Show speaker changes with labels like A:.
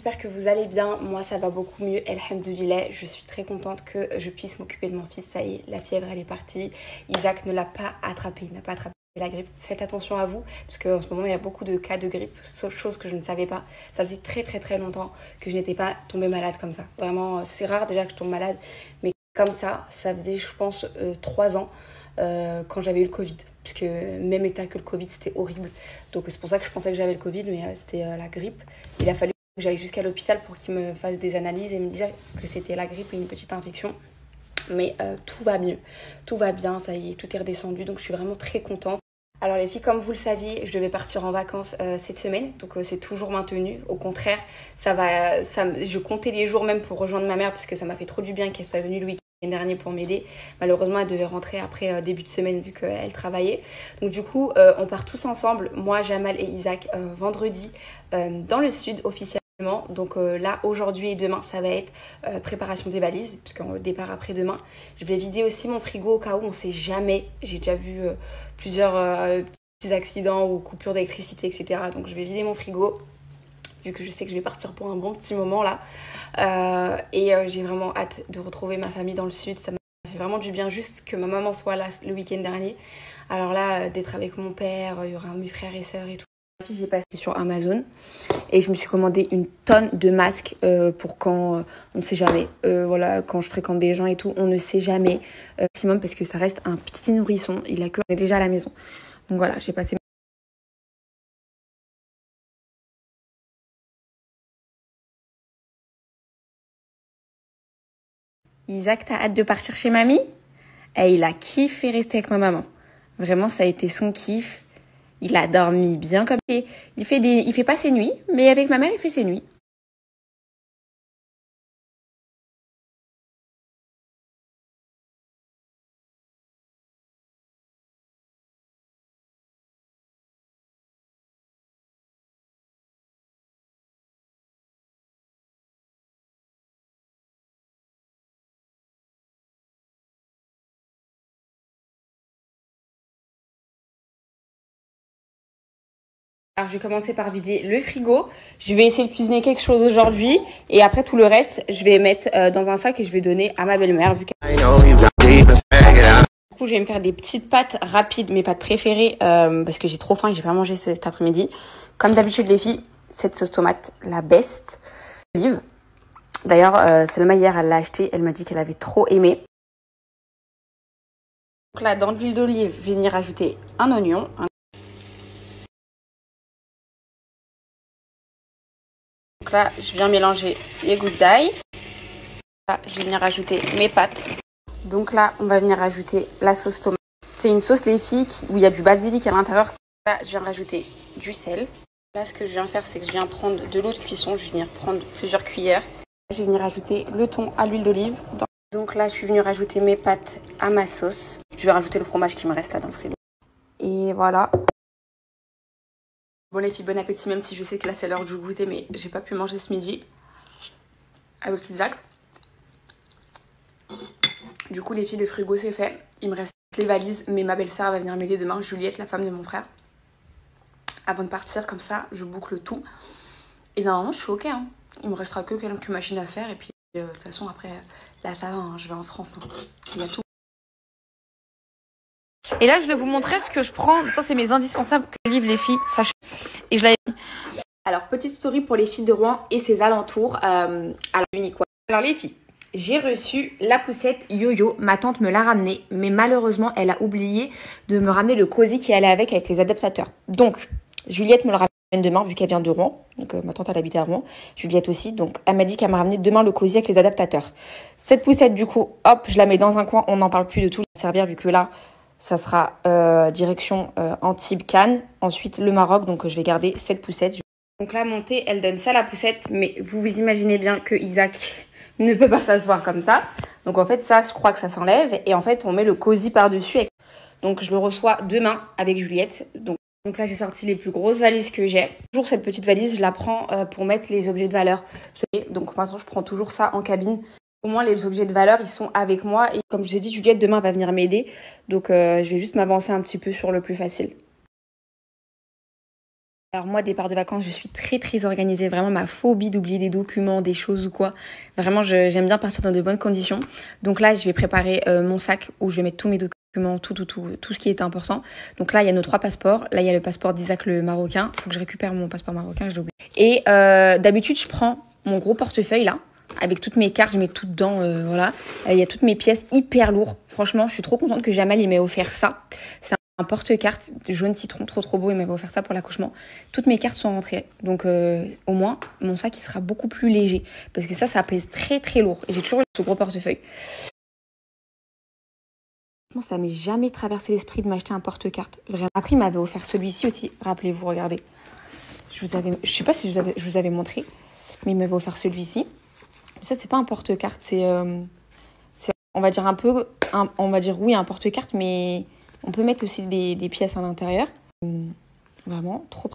A: J'espère que vous allez bien, moi ça va beaucoup mieux, alhamdoulilah, je suis très contente que je puisse m'occuper de mon fils, ça y est, la fièvre elle est partie, Isaac ne l'a pas attrapé, il n'a pas attrapé la grippe, faites attention à vous, parce qu'en ce moment il y a beaucoup de cas de grippe, chose que je ne savais pas, ça faisait très longtemps que je n'étais pas tombée malade comme ça, vraiment c'est rare déjà que je tombe malade, mais comme ça faisait je pense 3 ans quand j'avais eu le Covid, parce que même état que le Covid c'était horrible, donc c'est pour ça que je pensais que j'avais le Covid, mais c'était la grippe, il a fallu que j'aille jusqu'à l'hôpital pour qu'ils me fassent des analyses et me dire que c'était la grippe et une petite infection. Mais tout va mieux, tout va bien, ça y est, tout est redescendu, donc je suis vraiment très contente. Alors les filles, comme vous le saviez, je devais partir en vacances cette semaine, donc c'est toujours maintenu. Au contraire, je comptais les jours même pour rejoindre ma mère parce que ça m'a fait trop du bien qu'elle soit venue le week-end dernier pour m'aider. Malheureusement, elle devait rentrer après début de semaine vu qu'elle travaillait. Donc du coup, on part tous ensemble, moi, Jamal et Isaac, vendredi dans le sud officiellement. Donc là, aujourd'hui et demain, ça va être préparation des valises, puisqu'on départ après-demain. Je vais vider aussi mon frigo au cas où, on ne sait jamais. J'ai déjà vu plusieurs petits accidents ou coupures d'électricité, etc. Donc je vais vider mon frigo, vu que je sais que je vais partir pour un bon petit moment là. J'ai vraiment hâte de retrouver ma famille dans le sud. Ça m'a fait vraiment du bien juste que ma maman soit là le week-end dernier. Alors là, d'être avec mon père, il y aura mes frères et sœurs et tout. J'ai passé sur Amazon et je me suis commandé une tonne de masques pour quand on ne sait jamais. Voilà, quand je fréquente des gens et tout, on ne sait jamais. Maximum parce que ça reste un petit nourrisson. Il a que on est déjà à la maison. Donc voilà, j'ai passé. Isaac, t'as hâte de partir chez mamie? Et il a kiffé rester avec ma maman. Vraiment, ça a été son kiff. Il a dormi bien comme il fait pas ses nuits, mais avec ma mère, il fait ses nuits. Alors, je vais commencer par vider le frigo. Je vais essayer de cuisiner quelque chose aujourd'hui. Et après, tout le reste, je vais mettre dans un sac et je vais donner à ma belle-mère. Du coup, je vais me faire des petites pâtes rapides, mes pâtes préférées, parce que j'ai trop faim et j'ai pas mangé cet après-midi. Comme d'habitude, les filles, cette sauce tomate, la best. Olive. D'ailleurs, Selma, hier, elle l'a achetée. Elle m'a dit qu'elle avait trop aimé. Donc là, dans de l'huile d'olive, je vais venir ajouter un oignon. Donc là, je viens mélanger les gouttes d'ail. Là, je vais venir rajouter mes pâtes. Donc là, on va venir rajouter la sauce tomate. C'est une sauce, les filles, où il y a du basilic à l'intérieur. Là, je viens rajouter du sel. Là, ce que je viens faire, c'est que je viens prendre de l'eau de cuisson. Je vais venir prendre plusieurs cuillères. Je vais venir rajouter le thon à l'huile d'olive. Donc là, je suis venue rajouter mes pâtes à ma sauce. Je vais rajouter le fromage qui me reste là dans le frigo. Et voilà. Bon les filles, bon appétit, même si je sais que là c'est l'heure du goûter, mais j'ai pas pu manger ce midi avec Isaac. Du coup les filles, le frigo c'est fait. Il me reste les valises, mais ma belle-sœur va venir m'aider demain, Juliette, la femme de mon frère. Avant de partir, comme ça, je boucle tout. Et normalement je suis ok, hein. Il me restera que quelques machines à faire et puis de toute façon après, là ça va, hein. Je vais en France, hein. Il y a tout. Et là je vais vous montrer ce que je prends. Ça c'est mes indispensables que je livre les filles, sachez. Et je l'avais. Alors, petite story pour les filles de Rouen et ses alentours. Alors, les filles, j'ai reçu la poussette Yo-Yo. Ma tante me l'a ramenée, mais malheureusement, elle a oublié de me ramener le cosy qui allait avec les adaptateurs. Donc, Juliette me le ramène demain, vu qu'elle vient de Rouen. Donc, ma tante, elle habite à Rouen. Juliette aussi. Donc, elle m'a dit qu'elle m'a ramené demain le cosy avec les adaptateurs. Cette poussette, du coup, hop, je la mets dans un coin. On n'en parle plus de tout. Elle va servir, vu que là, ça sera direction Antibes, Cannes. Ensuite, le Maroc. Donc, je vais garder cette poussette. Donc la montée, elle donne ça à la poussette, mais vous imaginez bien que Isaac ne peut pas s'asseoir comme ça. Donc en fait, ça, je crois que ça s'enlève. Et en fait, on met le cosy par-dessus. Donc je le reçois demain avec Juliette. Donc là, j'ai sorti les plus grosses valises que j'ai. Toujours cette petite valise, je la prends pour mettre les objets de valeur. Vous savez, donc maintenant, je prends toujours ça en cabine. Au moins, les objets de valeur, ils sont avec moi. Et comme je vous ai dit, Juliette, demain, va venir m'aider. Donc je vais juste m'avancer un petit peu sur le plus facile. Alors moi, départ de vacances, je suis très organisée. Vraiment ma phobie d'oublier des documents, des choses ou quoi. Vraiment, j'aime bien partir dans de bonnes conditions. Donc là, je vais préparer mon sac où je vais mettre tous mes documents, tout ce qui est important. Donc là, il y a nos 3 passeports. Là, il y a le passeport d'Isaac le Marocain. Il faut que je récupère mon passeport marocain, je l'ai oublié. Et d'habitude, je prends mon gros portefeuille là, avec toutes mes cartes, je mets tout dedans, voilà. Il y a toutes mes pièces hyper lourdes. Franchement, je suis trop contente que Jamal il m'ait offert ça. C'est un porte-carte jaune citron, trop beau, il m'avait offert ça pour l'accouchement. Toutes mes cartes sont rentrées, donc au moins mon sac il sera beaucoup plus léger, parce que ça pèse très lourd. Et j'ai toujours ce gros portefeuille. Ça m'est jamais traversé l'esprit de m'acheter un porte-carte. Vraiment. Après il m'avait offert celui-ci aussi, rappelez-vous, regardez. Je sais pas si je vous avais montré, mais il m'avait offert celui-ci. Ça c'est pas un porte-carte, c'est on va dire on va dire oui un porte-carte, mais on peut mettre aussi des pièces à l'intérieur. Vraiment, trop